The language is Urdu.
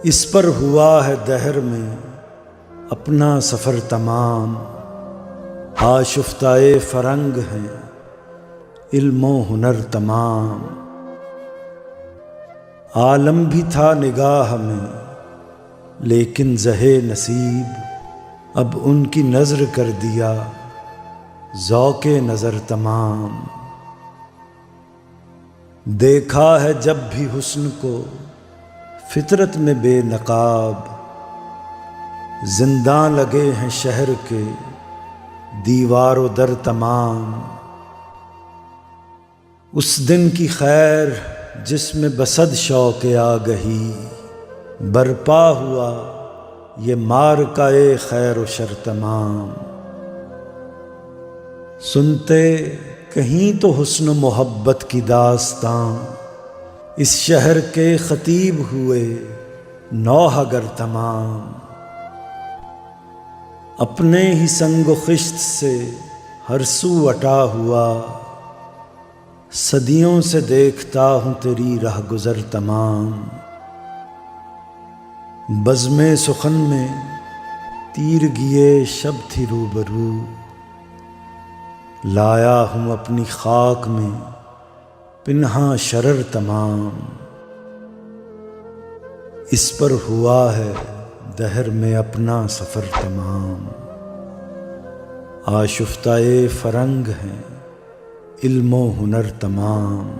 اس پر ہوا ہے دہر میں اپنا سفر تمام، آشفتۂ فرنگ ہیں علم و ہنر تمام۔ عالم بھی تھا نگاہ میں لیکن زہے نصیب، اب ان کی نظر کر دیا ذوق نظر تمام۔ دیکھا ہے جب بھی حسن کو فطرت میں بے نقاب، زنداں لگے ہیں شہر کے دیوار و در تمام۔ اس دن کی خیر جس میں بصد شوق آگہی، برپا ہوا یہ معرکہ خیر و شر تمام۔ سنتے کہیں تو حسن و محبت کی داستاں، اس شہر کے خطیب ہوئے نوحہ گر تمام۔ اپنے ہی سنگ و خشت سے ہر سو اٹا ہوا، صدیوں سے دیکھتا ہوں تیری رہ گزر تمام۔ بزم سخن میں تیرگیے شب تھی روبرو، لایا ہوں اپنی خاک میں پنہاں شرر تمام۔ اس پر ہوا ہے دہر میں اپنا سفر تمام، آشفتۂ فرنگ ہیں علم و ہنر تمام۔